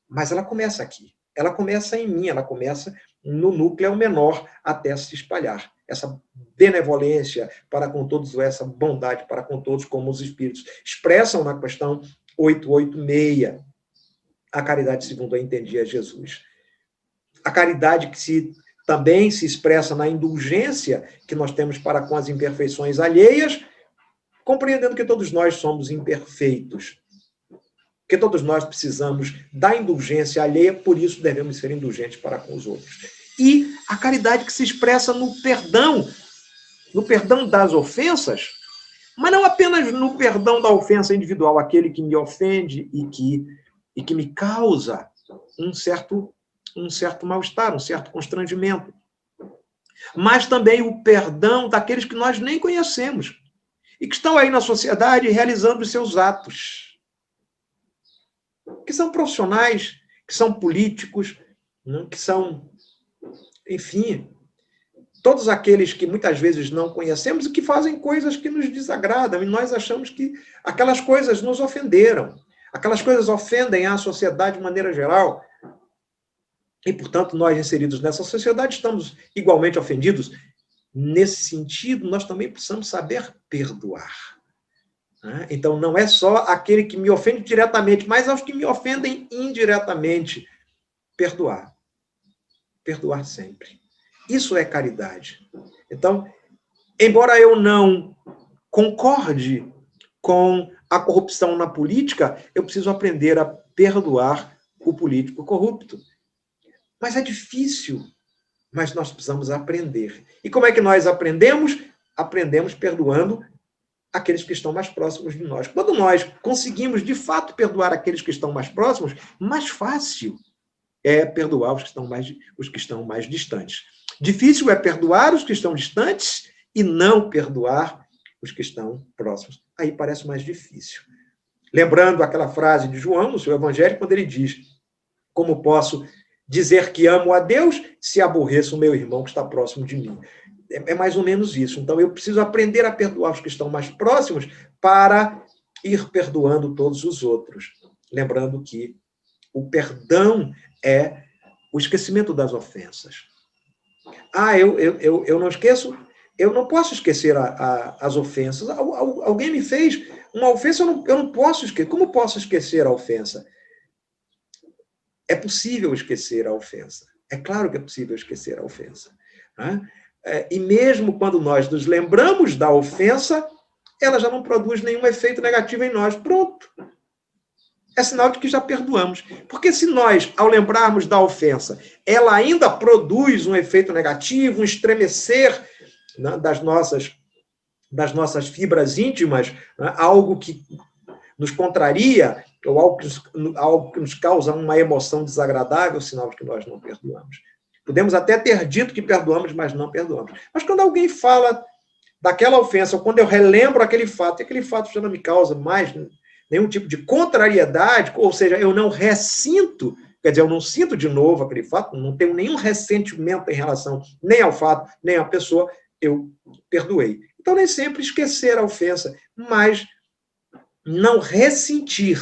Mas ela começa aqui. Ela começa em mim, ela começa no núcleo menor até se espalhar. Essa benevolência para com todos, essa bondade para com todos, como os espíritos expressam na questão 886, a caridade segundo a entendia Jesus. A caridade que também se expressa na indulgência que nós temos para com as imperfeições alheias, compreendendo que todos nós somos imperfeitos, que todos nós precisamos da indulgência alheia, por isso devemos ser indulgentes para com os outros. E a caridade que se expressa no perdão das ofensas, mas não apenas no perdão da ofensa individual, aquele que me ofende e que me causa um certo mal-estar, um certo constrangimento. Mas também o perdão daqueles que nós nem conhecemos e que estão aí na sociedade realizando os seus atos, que são profissionais, que são políticos, né, que são, enfim, todos aqueles que muitas vezes não conhecemos e que fazem coisas que nos desagradam, e nós achamos que aquelas coisas nos ofenderam. Aquelas coisas ofendem a sociedade de maneira geral. E, portanto, nós, inseridos nessa sociedade, estamos igualmente ofendidos. Nesse sentido, nós também precisamos saber perdoar. Então, não é só aquele que me ofende diretamente, mas aos que me ofendem indiretamente. Perdoar. Perdoar sempre. Isso é caridade. Então, embora eu não concorde com a corrupção na política, eu preciso aprender a perdoar o político corrupto. Mas é difícil, mas nós precisamos aprender. E como é que nós aprendemos? Aprendemos perdoando aqueles que estão mais próximos de nós. Quando nós conseguimos, de fato, perdoar aqueles que estão mais próximos, mais fácil é perdoar os que estão mais distantes. Difícil é perdoar os que estão distantes e não perdoar os que estão próximos. Aí parece mais difícil. Lembrando aquela frase de João, no seu Evangelho, quando ele diz: como posso dizer que amo a Deus se aborreço o meu irmão que está próximo de mim? É mais ou menos isso. Então, eu preciso aprender a perdoar os que estão mais próximos para ir perdoando todos os outros. Lembrando que o perdão é o esquecimento das ofensas. Eu não esqueço, eu não posso esquecer as ofensas. Alguém me fez uma ofensa, eu não posso esquecer. Como posso esquecer a ofensa? É possível esquecer a ofensa. É claro que é possível esquecer a ofensa. Né? E mesmo quando nós nos lembramos da ofensa, ela já não produz nenhum efeito negativo em nós. Pronto. É sinal de que já perdoamos. Porque se nós, ao lembrarmos da ofensa, ela ainda produz um efeito negativo, um estremecer, né, das nossas fibras íntimas, né, algo que nos contraria, ou algo que nos causa uma emoção desagradável, sinal de que nós não perdoamos. Podemos até ter dito que perdoamos, mas não perdoamos. Mas quando alguém fala daquela ofensa, ou quando eu relembro aquele fato, e aquele fato já não me causa mais nenhum tipo de contrariedade, ou seja, eu não ressinto, quer dizer, eu não sinto de novo aquele fato, não tenho nenhum ressentimento em relação nem ao fato, nem à pessoa, eu perdoei. Então, nem sempre esquecer a ofensa, mas não ressentir,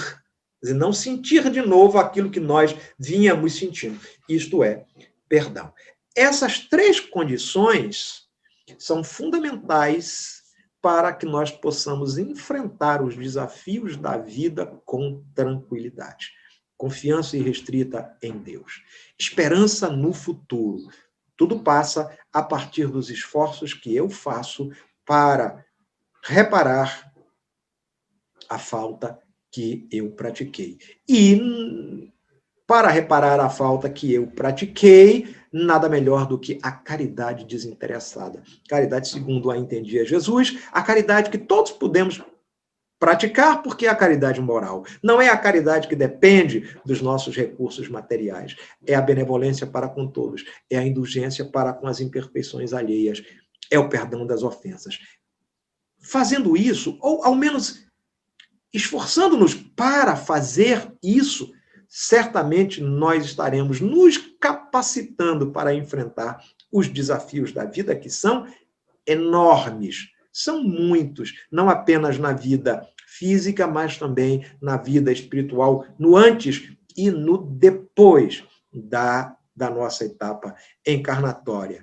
quer dizer, não sentir de novo aquilo que nós vínhamos sentindo. Isto é, perdão. Essas três condições são fundamentais para que nós possamos enfrentar os desafios da vida com tranquilidade. Confiança irrestrita em Deus. Esperança no futuro. Tudo passa a partir dos esforços que eu faço para reparar a falta que eu pratiquei. E para reparar a falta que eu pratiquei, nada melhor do que a caridade desinteressada. Caridade segundo a entendia Jesus, a caridade que todos podemos praticar, porque é a caridade moral. Não é a caridade que depende dos nossos recursos materiais. É a benevolência para com todos. É a indulgência para com as imperfeições alheias. É o perdão das ofensas. Fazendo isso, ou ao menos esforçando-nos para fazer isso, certamente nós estaremos nos capacitando para enfrentar os desafios da vida, que são enormes, são muitos, não apenas na vida física, mas também na vida espiritual, no antes e no depois da nossa etapa encarnatória.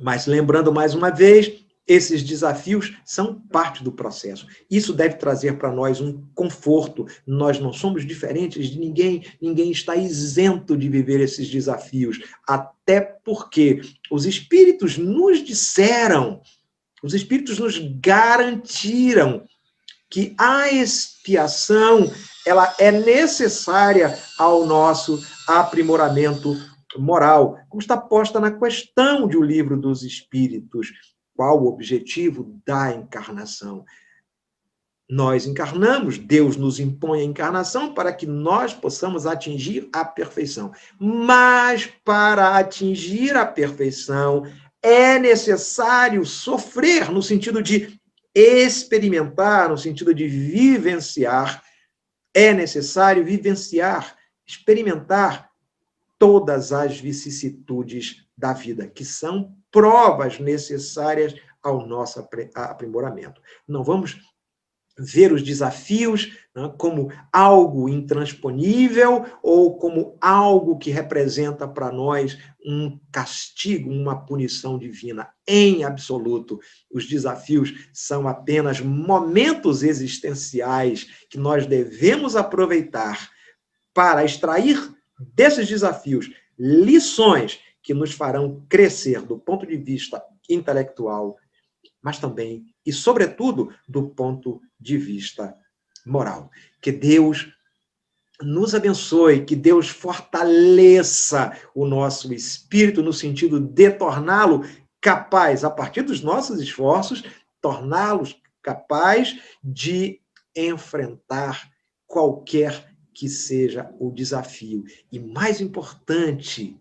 Mas lembrando mais uma vez, esses desafios são parte do processo. Isso deve trazer para nós um conforto. Nós não somos diferentes de ninguém, ninguém está isento de viver esses desafios. Até porque os espíritos nos disseram, os espíritos nos garantiram que a expiação ela é necessária ao nosso aprimoramento moral, como está posta na questão de O Livro dos Espíritos. Qual o objetivo da encarnação? Nós encarnamos, Deus nos impõe a encarnação para que nós possamos atingir a perfeição. Mas para atingir a perfeição é necessário sofrer, no sentido de experimentar, no sentido de vivenciar. É necessário vivenciar, experimentar todas as vicissitudes da vida, que são provas necessárias ao nosso aprimoramento. Não vamos ver os desafios, né, como algo intransponível ou como algo que representa para nós um castigo, uma punição divina. Em absoluto, os desafios são apenas momentos existenciais que nós devemos aproveitar para extrair desses desafios lições que nos farão crescer do ponto de vista intelectual, mas também e, sobretudo, do ponto de vista moral. Que Deus nos abençoe, que Deus fortaleça o nosso espírito no sentido de torná-lo capaz, a partir dos nossos esforços, torná-los capaz de enfrentar qualquer que seja o desafio. E mais importante,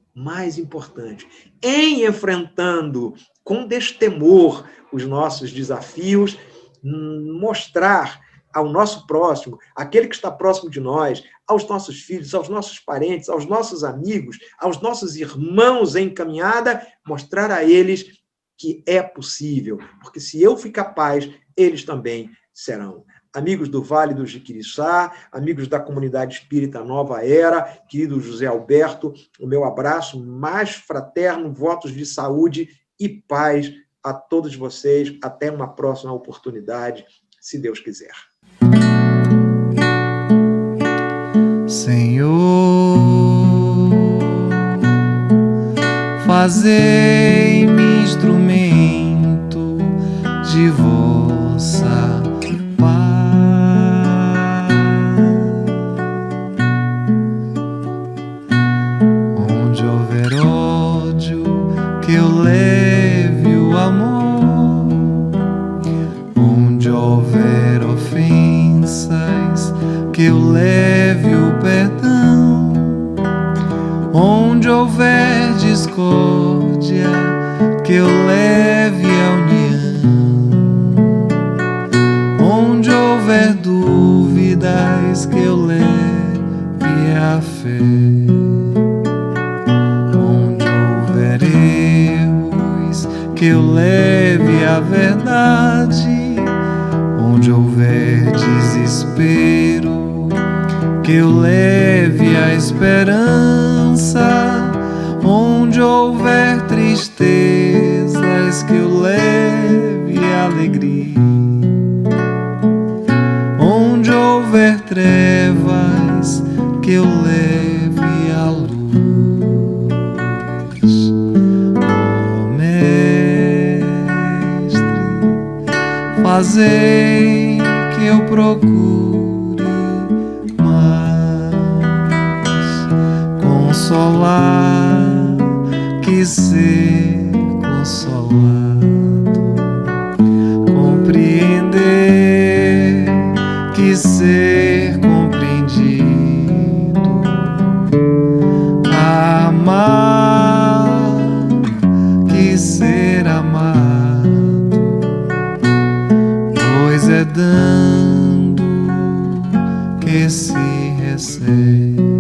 em enfrentando com destemor os nossos desafios, mostrar ao nosso próximo, aquele que está próximo de nós, aos nossos filhos, aos nossos parentes, aos nossos amigos, aos nossos irmãos em caminhada, mostrar a eles que é possível, porque se eu fui capaz, eles também serão. Amigos do Vale do Jiquiriçá, amigos da comunidade espírita Nova Era, querido José Alberto, o meu abraço mais fraterno, votos de saúde e paz a todos vocês. Até uma próxima oportunidade, se Deus quiser. Senhor, fazei-me instrumento de vossa paz. Onde houver ódio, que eu leve o amor. Onde houver ofensas, que eu leve o perdão. Onde houver discórdia, que eu leve a união. Onde houver dúvidas, que eu leve a fé. Onde houver erros, que eu leve a verdade. Onde houver desespero, que eu leve a esperança. Onde houver tristezas, que eu leve a alegria. Onde houver trevas, que eu leve a luz. Ó Mestre, fazei que eu procure mais consolar que ser consolado, compreender que ser compreendido, amar que ser amado, pois é dando que se recebe.